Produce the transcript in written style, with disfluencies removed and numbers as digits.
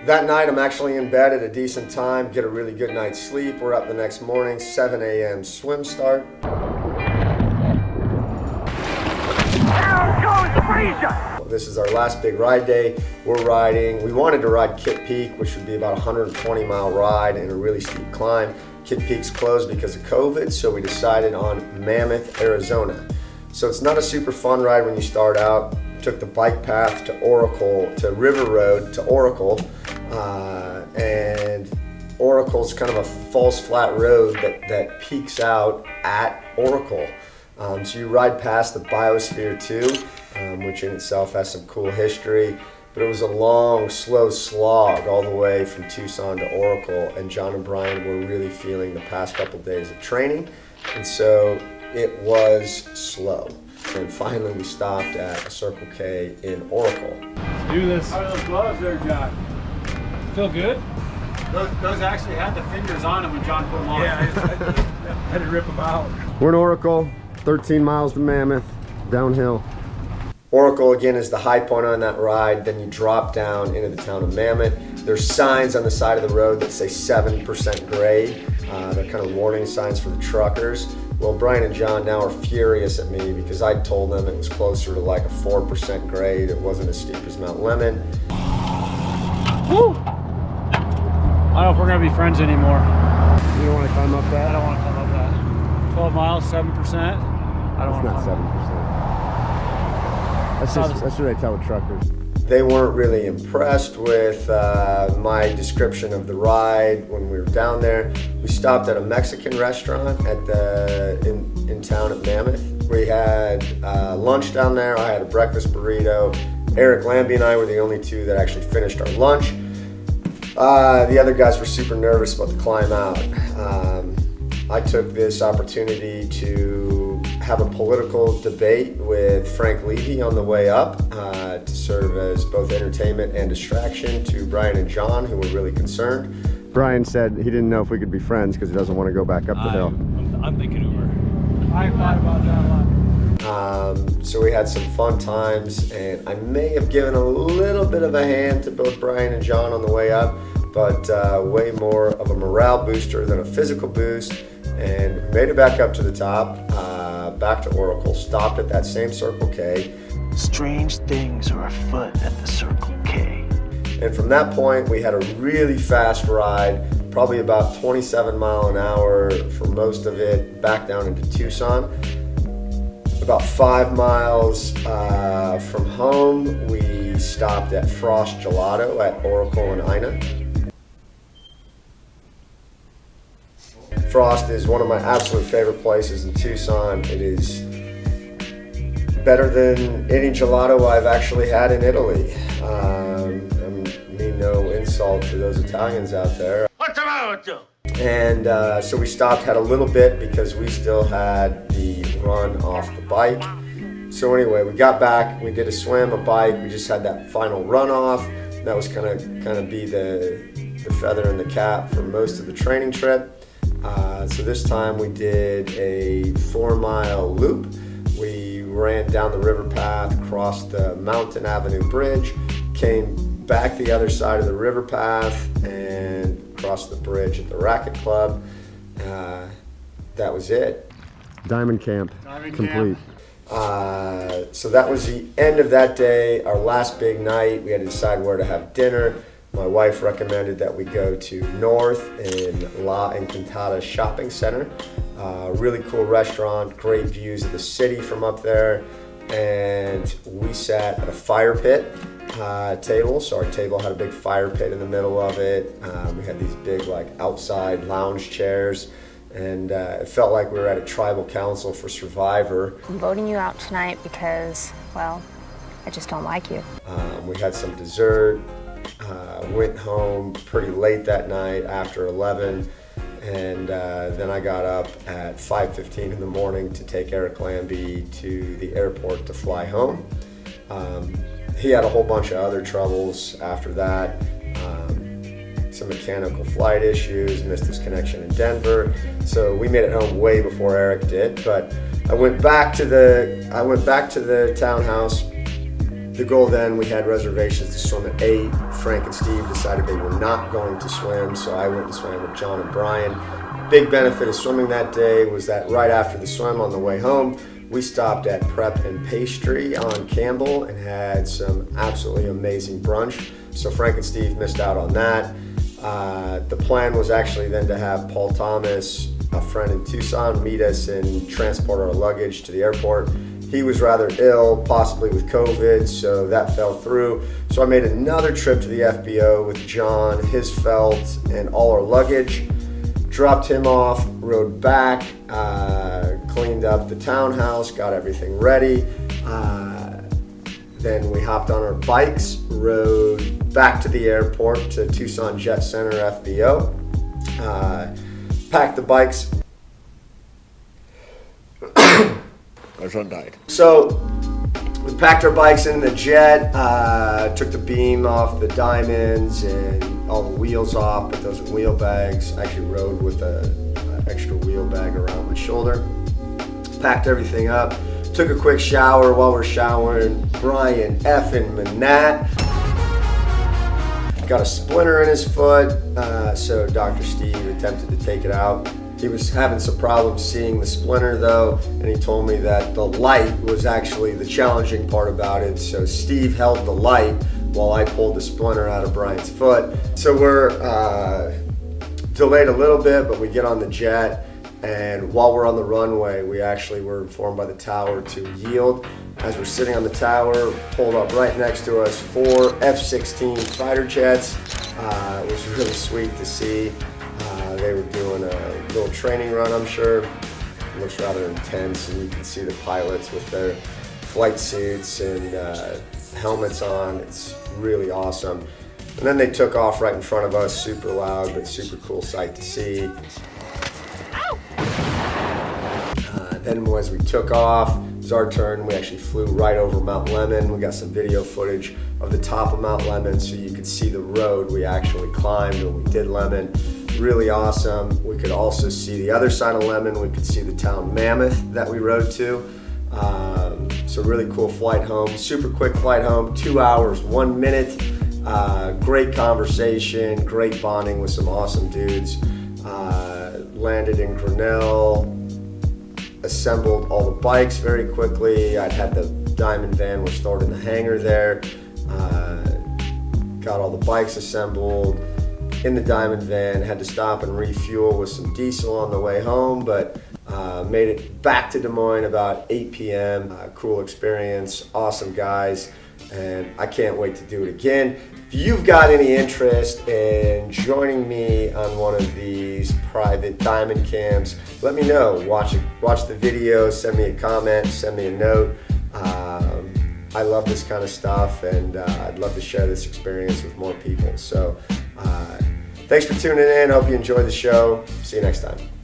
That night, I'm actually in bed at a decent time, get a really good night's sleep. We're up the next morning, 7 a.m. swim start. Down goes Frazier! This is our last big ride day. We're riding, we wanted to ride Kitt Peak, which would be about a 120-mile ride and a really steep climb. Kitt Peak's closed because of COVID, so we decided on Mammoth, Arizona. So it's not a super fun ride when you start out. Took the bike path to Oracle, to River Road to Oracle, and Oracle's kind of a false flat road that peaks out at Oracle. So you ride past the Biosphere too, which in itself has some cool history, but it was a long, slow slog all the way from Tucson to Oracle, and John and Brian were really feeling the past couple days of training, and so it was slow. And finally we stopped at a Circle K in Oracle. Let's do this. How are those gloves there, John? Feel good? Those actually had the fingers on them when John put them on. Yeah, I had to rip them out. We're in Oracle, 13 miles to Mammoth, downhill. Oracle again is the high point on that ride, then you drop down into the town of Mammoth. There's signs on the side of the road that say 7% grade. They're kind of warning signs for the truckers. Well, Brian and John now are furious at me because I told them it was closer to like a 4% grade. It wasn't as steep as Mount Lemmon. Woo! I don't know if we're gonna be friends anymore. You don't want to climb up that? I don't want to climb up that. 12 miles, 7%. I don't want to It's not climb 7%. That's what I tell the truckers. They weren't really impressed with my description of the ride when we were down there. We stopped at a Mexican restaurant in town at Mammoth. We had lunch down there. I had a breakfast burrito. Eric Lambie and I were the only two that actually finished our lunch. The other guys were super nervous about the climb out. I took this opportunity to have a political debate with Frank Levy on the way up to serve as both entertainment and distraction to Brian and John, who were really concerned. Brian said he didn't know if we could be friends because he doesn't want to go back up the hill. I'm thinking Uber. I thought about that a lot. So we had some fun times, and I may have given a little bit of a hand to both Brian and John on the way up, but way more of a morale booster than a physical boost. And we made it back up to the top, back to Oracle, stopped at that same Circle K. Strange things are afoot at the Circle K. And from that point, we had a really fast ride, probably about 27 mile an hour for most of it, back down into Tucson. About 5 miles from home, we stopped at Frost Gelato at Oracle and Ina. Frost is one of my absolute favorite places in Tucson. It is better than any gelato I've actually had in Italy. I mean no insult to those Italians out there. What's the matter with you? And so we stopped, had a little bit because we still had the run off the bike. So anyway, we got back, we did a swim, a bike, we just had that final run off. That was kind of be the feather in the cap for most of the training trip. So this time we did a 4-mile loop. We ran down the river path, crossed the Mountain Avenue Bridge, came back the other side of the river path, and crossed the bridge at the Racket Club. That was it. Dimond Camp complete. So that was the end of that day, our last big night. We had to decide where to have dinner. My wife recommended that we go to North in La Encantada Shopping Center. Really cool restaurant, great views of the city from up there. And we sat at a fire pit table. So our table had a big fire pit in the middle of it. We had these big outside lounge chairs. And it felt like we were at a tribal council for Survivor. I'm voting you out tonight because, well, I just don't like you. We had some dessert. Went home pretty late that night after 11, and then I got up at 5:15 in the morning to take Eric Lambie to the airport to fly home. He had a whole bunch of other troubles after that, some mechanical flight issues, missed his connection in Denver, so we made it home way before Eric did. But I went back to the townhouse, The goal then, we had reservations to swim at 8. Frank and Steve decided they were not going to swim, so I went and swam with John and Brian. Big benefit of swimming that day was that right after the swim on the way home, we stopped at Prep and Pastry on Campbell and had some absolutely amazing brunch. So Frank and Steve missed out on that. The plan was actually then to have Paul Thomas, a friend in Tucson, meet us and transport our luggage to the airport. He was rather ill, possibly with COVID, so that fell through. So I made another trip to the FBO with John, his felt, and all our luggage. Dropped him off, rode back, cleaned up the townhouse, got everything ready. Then we hopped on our bikes, rode back to the airport to Tucson Jet Center FBO. Packed the bikes. My son died. So we packed our bikes in the jet, took the beam off the Dimonds and all the wheels off, put those in wheel bags. I actually rode with an extra wheel bag around my shoulder. Packed everything up, took a quick shower. While we're showering, Brian effing Manat got a splinter in his foot, so Dr. Steve attempted to take it out. He was having some problems seeing the splinter though, and he told me that the light was actually the challenging part about it. So Steve held the light while I pulled the splinter out of Brian's foot. So we're delayed a little bit, but we get on the jet, and while we're on the runway, we actually were informed by the tower to yield. As we're sitting on the tower, pulled up right next to us 4 F-16 fighter jets. It was really sweet to see. They were doing a little training run, I'm sure. It looks rather intense, and you can see the pilots with their flight suits and helmets on. It's really awesome. And then they took off right in front of us, super loud, but super cool sight to see. Then as we took off, it was our turn. We actually flew right over Mount Lemmon. We got some video footage of the top of Mount Lemmon so you could see the road we actually climbed when we did Lemmon. Really awesome. We could also see the other side of Lemmon. We could see the town Mammoth that we rode to. So really cool flight home. Super quick flight home, 2 hours, 1 minute. Great conversation, great bonding with some awesome dudes. Landed in Grinnell, assembled all the bikes very quickly. I'd had the Dimond van was stored in the hangar there. Got all the bikes assembled in the Dimond van, had to stop and refuel with some diesel on the way home, but made it back to Des Moines about 8 p.m. Cool experience, awesome guys, and I can't wait to do it again. If you've got any interest in joining me on one of these private Dimond camps, let me know. Watch the video, send me a comment, send me a note. I love this kind of stuff, and I'd love to share this experience with more people. So thanks for tuning in. Hope you enjoyed the show. See you next time.